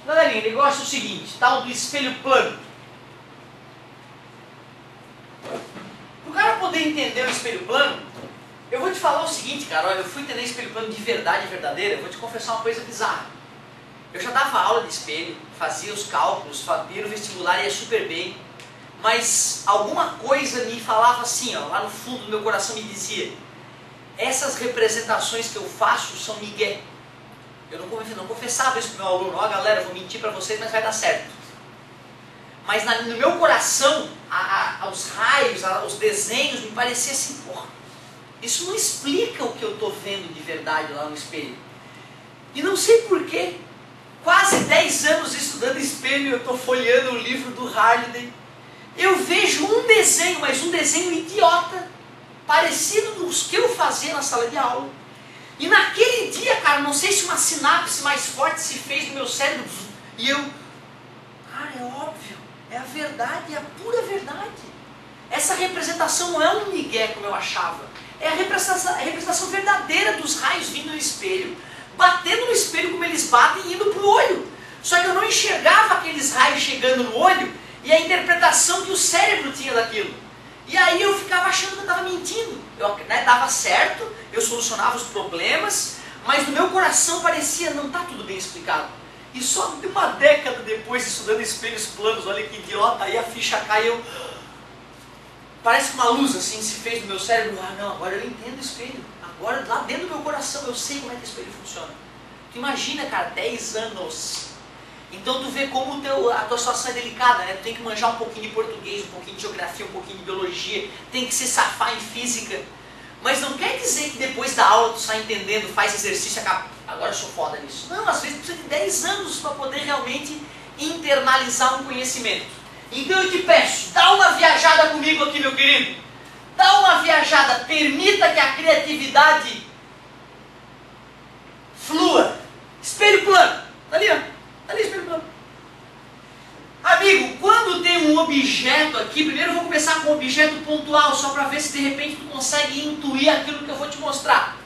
Galerinha, o negócio é o seguinte, tal do espelho plano. Para o cara poder entender o espelho plano, eu vou te falar o seguinte, cara, olha, eu fui entender espelho plano de verdade verdadeira, eu vou te confessar uma coisa bizarra. Eu já dava aula de espelho, fazia os cálculos, fazia no vestibular e ia super bem, mas alguma coisa me falava assim, ó, lá no fundo do meu coração me dizia, essas representações que eu faço são migué. Eu não confessava isso para o meu aluno, ó galera, eu vou mentir para vocês, mas vai dar certo. Mas no meu coração, os raios, os desenhos, me parecia assim, porra, isso não explica o que eu estou vendo de verdade lá no espelho. E não sei porquê, quase 10 anos estudando espelho, eu estou folheando o livro do Halliday, eu vejo um desenho, mas um desenho idiota, parecido dos que eu fazia na sala de aula. E naquele dia, cara, não sei se uma sinapse mais forte se fez no meu cérebro, e eu, cara, é óbvio, é a verdade, é a pura verdade. Essa representação não é um migué como eu achava, é a representação verdadeira dos raios vindo do espelho, batendo no espelho como eles batem e indo para o olho. Só que eu não enxergava aqueles raios chegando no olho e a interpretação que o cérebro tinha daquilo. E aí eu ficava achando que eu estava mentindo. Eu, dava certo, eu solucionava os problemas, mas no meu coração parecia, não está tudo bem explicado. E só uma década depois, estudando espelhos planos, olha que idiota, aí a ficha cai e eu... Parece que uma luz assim se fez no meu cérebro. Ah não, agora eu entendo o espelho. Agora lá dentro do meu coração eu sei como é que o espelho funciona. Tu imagina, cara, 10 anos. Então tu vê como a tua situação é delicada, né? Tu tem que manjar um pouquinho de português, um pouquinho de geografia, um pouquinho de biologia, tem que se safar em física. Mas não quer dizer que depois da aula tu sai entendendo, faz exercício, acaba, agora eu sou foda nisso. Não, às vezes tu precisa de 10 anos para poder realmente internalizar um conhecimento. Então eu te peço, dá uma viajada comigo aqui, meu querido. Dá uma viajada, permita que a criatividade flua. Espelho plano, tá ali, ó. Ali, espelho plano. Amigo, quando tem um objeto aqui, primeiro eu vou começar com um objeto pontual, só para ver se de repente tu consegue intuir aquilo que eu vou te mostrar.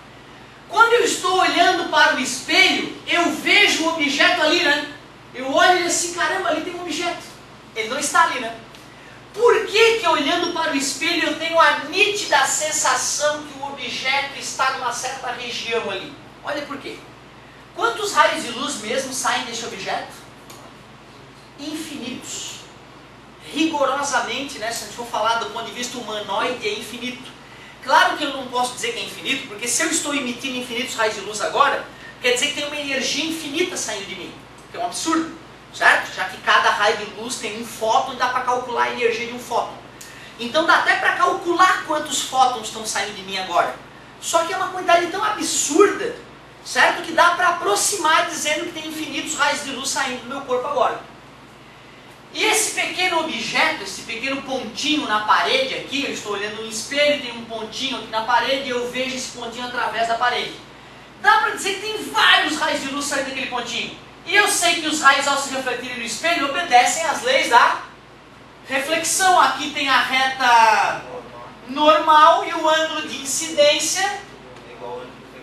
Quando eu estou olhando para o espelho, eu vejo o objeto ali, né? Eu olho e assim, caramba, ali tem um objeto. Ele não está ali, né? Por que que olhando para o espelho eu tenho a nítida sensação que o objeto está numa certa região ali? Olha por quê. Quantos raios de luz mesmo saem desse objeto? Infinitos. Rigorosamente, né, se a gente for falar do ponto de vista humanoide, é infinito. Claro que eu não posso dizer que é infinito, porque se eu estou emitindo infinitos raios de luz agora, quer dizer que tem uma energia infinita saindo de mim, que é um absurdo, certo? Já que cada raio de luz tem um fóton e dá para calcular a energia de um fóton. Então dá até para calcular quantos fótons estão saindo de mim agora. Só que é uma quantidade tão absurda, certo? Que dá para aproximar dizendo que tem infinitos raios de luz saindo do meu corpo agora. E esse pequeno objeto, esse pequeno pontinho na parede aqui, eu estou olhando no espelho, tem um pontinho aqui na parede e eu vejo esse pontinho através da parede. Dá para dizer que tem vários raios de luz saindo daquele pontinho. E eu sei que os raios ao se refletirem no espelho obedecem às leis da reflexão. Aqui tem a reta normal e o ângulo de incidência.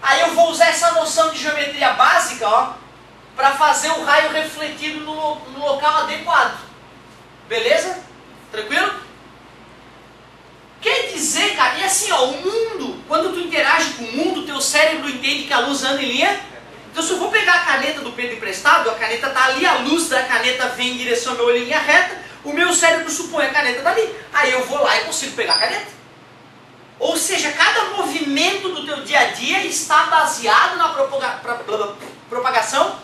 Aí eu vou usar essa noção de geometria básica, ó, para fazer o raio refletido no local adequado. Beleza? Tranquilo? Quer dizer, cara, e assim, ó, o mundo, quando tu interage com o mundo, teu cérebro entende que a luz anda em linha. Então se eu vou pegar a caneta do Pedro emprestado, a caneta está ali, a luz da caneta vem em direção ao meu olho em linha reta, o meu cérebro supõe a caneta dali. Aí eu vou lá e consigo pegar a caneta. Ou seja, cada movimento do teu dia a dia está baseado na propagação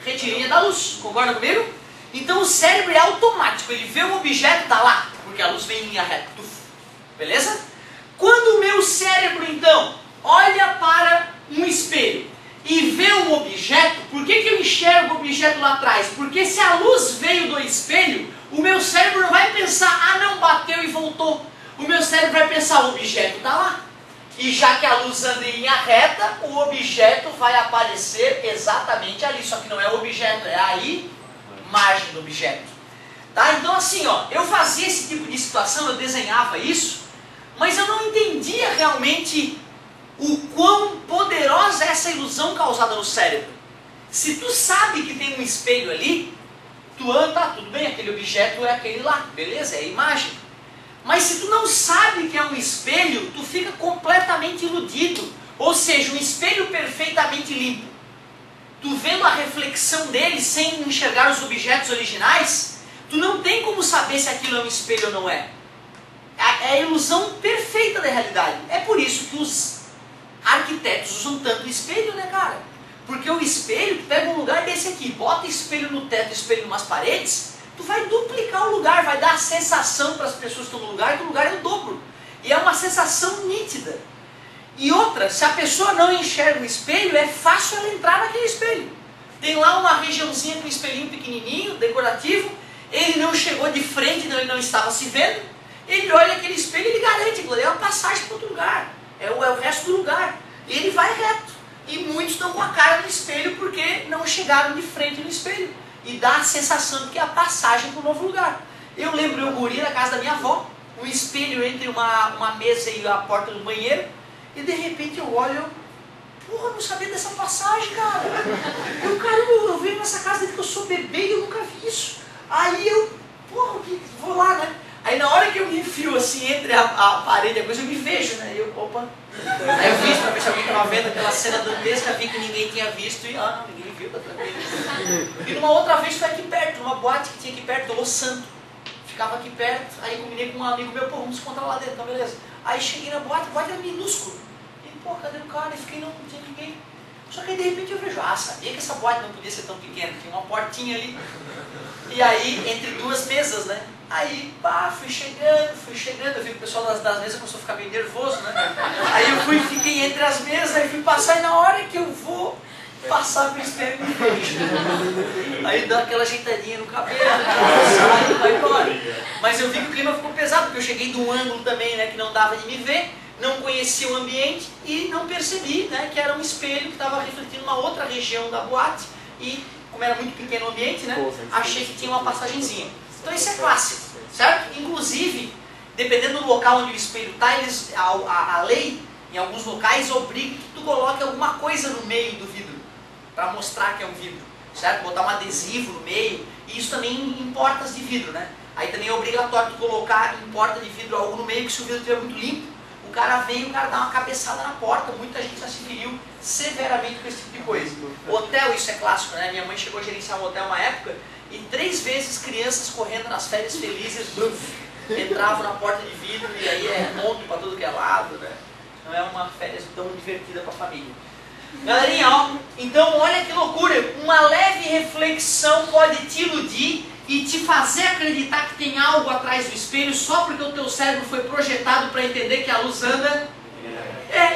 retilínea da luz. Concorda comigo? Então o cérebro é automático, ele vê um objeto, está lá, porque a luz vem em linha reta. Beleza? Quando o meu cérebro, então, olha para um espelho e vê um objeto, por que que eu enxergo o objeto lá atrás? Porque se a luz veio do espelho, o meu cérebro não vai pensar, ah não, bateu e voltou. O meu cérebro vai pensar, o objeto está lá. E já que a luz anda em linha reta, o objeto vai aparecer exatamente ali. Só que não é o objeto, é a imagem do objeto. Tá? Então assim, ó, eu fazia esse tipo de situação, eu desenhava isso, mas eu não entendia realmente o quão poderosa é essa ilusão causada no cérebro. Se tu sabe que tem um espelho ali, tu anda, tá, tudo bem, aquele objeto é aquele lá, beleza, é a imagem. Mas se tu não sabe que é um espelho, tu fica completamente iludido. Ou seja, um espelho perfeitamente limpo. Tu vendo a reflexão dele sem enxergar os objetos originais, tu não tem como saber se aquilo é um espelho ou não é. É a ilusão perfeita da realidade. É por isso que os arquitetos usam tanto o espelho, né, cara? Porque o espelho, tu pega um lugar desse aqui, bota espelho no teto, espelho nas paredes, tu vai duplicar o lugar, vai dar a sensação para as pessoas que estão no lugar que o lugar é o dobro. E é uma sensação nítida. E outra, se a pessoa não enxerga o espelho, é fácil ela entrar naquele espelho. Tem lá uma regiãozinha com um espelhinho pequenininho, decorativo, ele não chegou de frente, então ele não estava se vendo, ele olha aquele espelho e ele garante que é uma passagem para outro lugar, é o resto do lugar. E ele vai reto. E muitos estão com a cara no espelho porque não chegaram de frente no espelho. E dá a sensação de que é a passagem para um novo lugar. Eu lembro eu guri na casa da minha avó, um espelho entre uma mesa e a porta do banheiro, e de repente eu olho, porra, não sabia dessa passagem, cara. Caramba, eu venho nessa casa desde que eu sou bebê e eu nunca vi isso. Aí eu, porra, vou lá, né? Aí na hora que eu me enfio assim entre a parede e a coisa, eu me vejo, né? Eu, opa. Aí eu fiz pra ver se alguém estava vendo aquela cena dantesca, vi que ninguém tinha visto e, não, ninguém viu, tá tranquilo. E numa outra vez foi aqui perto, numa boate que tinha aqui perto, do Los Santo. Ficava aqui perto, aí combinei com um amigo meu, pô, vamos se encontrar lá dentro, então beleza. Aí cheguei na boate, a boate era minúscula. E, pô, cadê o cara? E fiquei, não tinha ninguém. Só que aí de repente eu vejo, sabia que essa boate não podia ser tão pequena, tinha uma portinha ali. E aí, entre duas mesas, né? Aí, pá, fui chegando, eu vi que o pessoal das mesas começou a ficar meio nervoso, né? Aí eu fiquei entre as mesas, aí fui passar, e na hora que eu vou passar pro espelho, me vejo. Aí dá aquela ajeitadinha no cabelo, sai e vai embora. Mas eu vi que o clima ficou pesado, porque eu cheguei de um ângulo também, né, que não dava de me ver, não conhecia o ambiente e não percebi, né, que era um espelho que estava refletindo uma outra região da boate e, como era muito pequeno o ambiente, né, achei que tinha uma passagenzinha. Então isso é clássico, certo? Inclusive, dependendo do local onde o espelho está, a lei, em alguns locais, obriga que tu coloque alguma coisa no meio do vidro, para mostrar que é um vidro, certo? Botar um adesivo no meio, e isso também em portas de vidro, né? Aí também é obrigatório tu colocar em porta de vidro algo no meio, que se o vidro estiver muito limpo, o cara vem e o cara dá uma cabeçada na porta, muita gente já se feriu severamente com esse tipo de coisa. Hotel, isso é clássico, né? Minha mãe chegou a gerenciar um hotel uma época, e 3 vezes crianças correndo nas férias felizes, entravam na porta de vidro e aí é ponto para tudo que é lado, né? Não é uma férias tão divertida para a família. Galerinha, ó, então olha que loucura, uma leve reflexão pode te iludir e te fazer acreditar que tem algo atrás do espelho só porque o teu cérebro foi projetado para entender que a luz anda.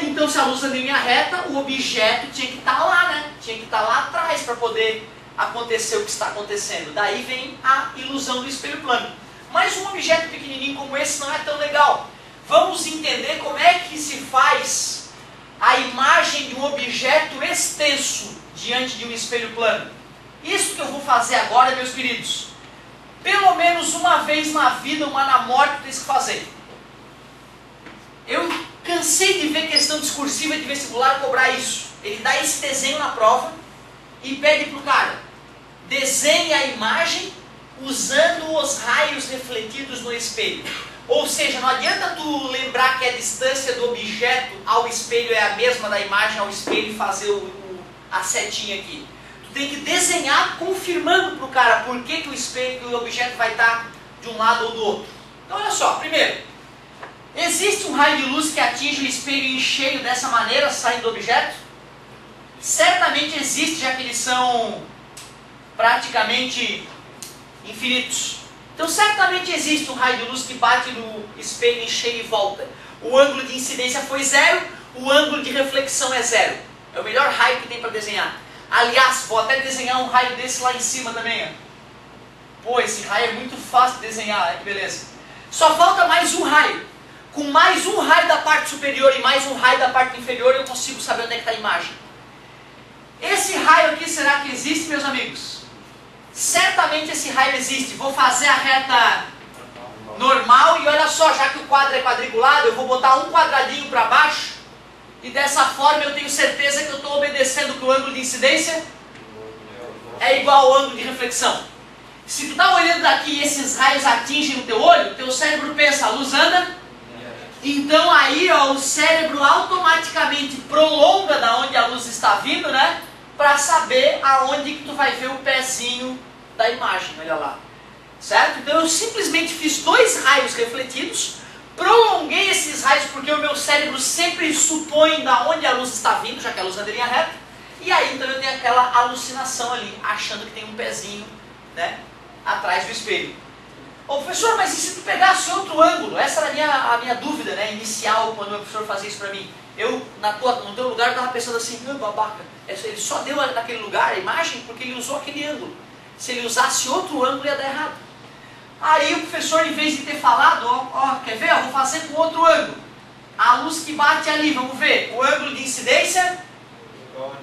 Então se a luz anda em linha reta, o objeto tinha que estar lá, né? Tinha que estar lá atrás para poder acontecer o que está acontecendo. Daí vem a ilusão do espelho plano. Mas um objeto pequenininho como esse não é tão legal. Vamos entender como é que se faz a imagem de um objeto extenso diante de um espelho plano. Isso que eu vou fazer agora, meus queridos, pelo menos uma vez na vida, uma na morte, tu tens que fazer. Eu cansei de ver questão discursiva de vestibular cobrar isso. Ele dá esse desenho na prova e pede para o cara: desenhe a imagem usando os raios refletidos no espelho. Ou seja, não adianta tu lembrar que a distância do objeto ao espelho é a mesma da imagem ao espelho e fazer a setinha aqui. Tu tem que desenhar confirmando para o cara por que o espelho, que o objeto vai estar de um lado ou do outro. Então olha só, primeiro, existe um raio de luz que atinge o espelho em cheio dessa maneira, saindo do objeto? Certamente existe, já que eles são praticamente infinitos. Então certamente existe um raio de luz que bate no espelho em cheio e volta. O ângulo de incidência foi 0, o ângulo de reflexão é 0. É o melhor raio que tem para desenhar. Aliás, vou até desenhar um raio desse lá em cima também. Ó. Pô, esse raio é muito fácil de desenhar, que beleza. Só falta mais um raio. Com mais um raio da parte superior e mais um raio da parte inferior, eu consigo saber onde é que está a imagem. Esse raio aqui, será que existe, meus amigos? Certamente esse raio existe. Vou fazer a reta normal e olha só, já que o quadro é quadriculado, eu vou botar um quadradinho para baixo e dessa forma eu tenho certeza que eu estou obedecendo que o ângulo de incidência é igual ao ângulo de reflexão. Se tu está olhando daqui e esses raios atingem o teu olho, teu cérebro pensa, a luz anda? Então aí ó, o cérebro automaticamente prolonga da onde a luz está vindo, né? Para saber aonde que tu vai ver o pezinho da imagem, olha lá. Certo? Então eu simplesmente fiz dois raios refletidos, prolonguei esses raios porque o meu cérebro sempre supõe da onde a luz está vindo, já que a luz anda em linha reta. E aí então eu tenho aquela alucinação ali, achando que tem um pezinho, né, atrás do espelho. Ô professor, mas e se tu pegasse outro ângulo? Essa era a minha dúvida, né, inicial, quando o meu professor fazia isso para mim. Eu, no teu lugar, estava pensando assim, babaca, ele só deu naquele lugar a imagem porque ele usou aquele ângulo. Se ele usasse outro ângulo ia dar errado. Aí o professor, em vez de ter falado, ó, quer ver? Eu vou fazer com outro ângulo. A luz que bate ali, vamos ver, o ângulo de incidência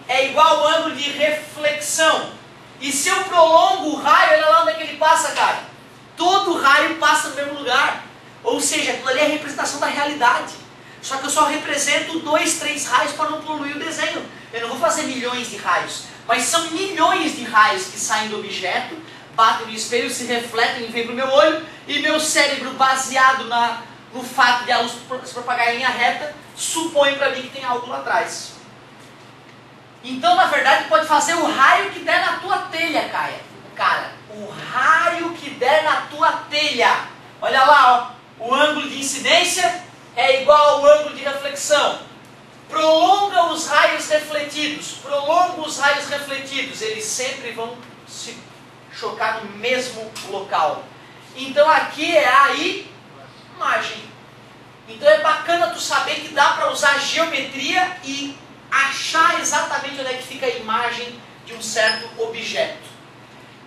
é igual ao ângulo de reflexão. E se eu prolongo o raio, olha lá onde é que ele passa, cara. Todo raio passa no mesmo lugar. Ou seja, aquilo ali é a representação da realidade. Só que eu só represento 2, 3 raios para não poluir o desenho. Eu não vou fazer milhões de raios. Mas são milhões de raios que saem do objeto, batem no espelho, se refletem e vêm para o meu olho. E meu cérebro, baseado no fato de a luz se propagar em linha reta, supõe para mim que tem algo lá atrás. Então, na verdade, pode fazer o raio que der na tua telha, cara. O raio que der na tua telha. Olha lá, ó. O ângulo de incidência é igual ao ângulo de reflexão. Prolonga os raios refletidos. Prolonga os raios refletidos. Eles sempre vão se chocar no mesmo local. Então, aqui é a imagem. Então, é bacana tu saber que dá para usar geometria e achar exatamente onde é que fica a imagem de um certo objeto.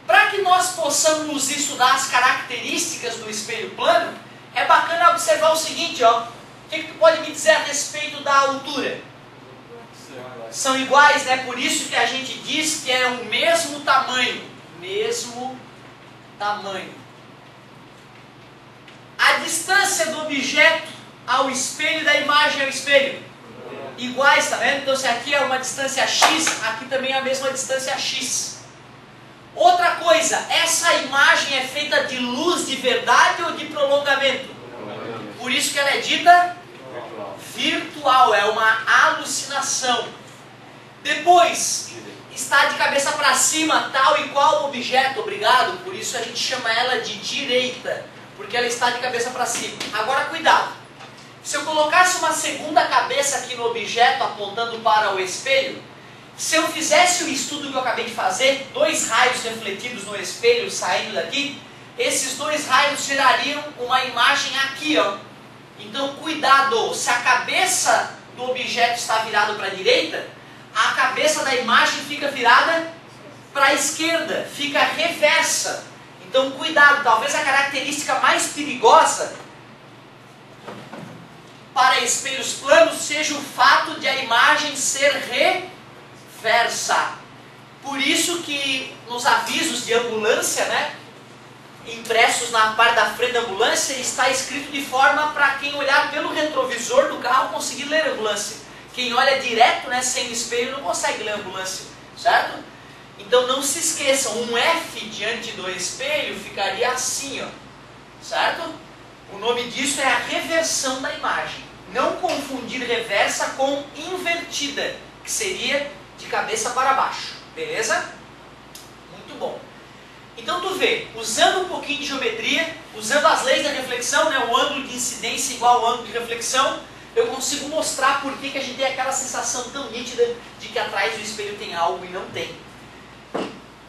Para que nós possamos estudar as características do espelho plano, é bacana observar o seguinte, ó. O que tu pode me dizer a respeito da altura? São iguais, né? Por isso que a gente diz que é o mesmo tamanho. Mesmo tamanho. A distância do objeto ao espelho e da imagem ao espelho. Iguais, tá vendo? Então se aqui é uma distância x, aqui também é a mesma distância x. Outra coisa, essa imagem é feita de luz de verdade ou de prolongamento? Por isso que ela é dita virtual, é uma alucinação. Depois, está de cabeça para cima, tal e qual objeto, obrigado, por isso a gente chama ela de direita, porque ela está de cabeça para cima. Agora cuidado. Se eu colocasse uma segunda cabeça aqui no objeto apontando para o espelho, se eu fizesse o estudo que eu acabei de fazer, 2 raios refletidos no espelho saindo daqui, esses 2 raios gerariam uma imagem aqui, ó. Então cuidado, se a cabeça do objeto está virada para a direita, a cabeça da imagem fica virada para a esquerda, fica reversa. Então cuidado, talvez a característica mais perigosa para espelhos planos seja o fato de a imagem ser reversa. Por isso que nos avisos de ambulância, né, impressos na parte da frente da ambulância, está escrito de forma para quem olhar pelo retrovisor do carro conseguir ler a ambulância. Quem olha direto, né, sem espelho, não consegue ler a ambulância, certo? Então não se esqueçam, um F diante do espelho ficaria assim, ó, certo? O nome disso é a reversão da imagem. Não confundir reversa com invertida, que seria de cabeça para baixo, beleza? Muito bom. Então tu vê, usando um pouquinho de geometria, usando as leis da reflexão, né, o ângulo de incidência igual ao ângulo de reflexão, eu consigo mostrar por que a gente tem aquela sensação tão nítida de que atrás do espelho tem algo e não tem.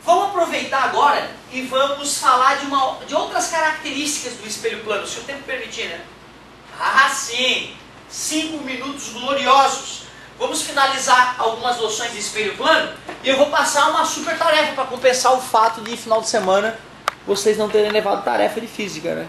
Vamos aproveitar agora e vamos falar de outras características do espelho plano, se o tempo permitir, né? Ah, sim! 5 minutos gloriosos. Vamos finalizar algumas noções de espelho plano e eu vou passar uma super tarefa para compensar o fato de final de semana vocês não terem levado tarefa de física, né?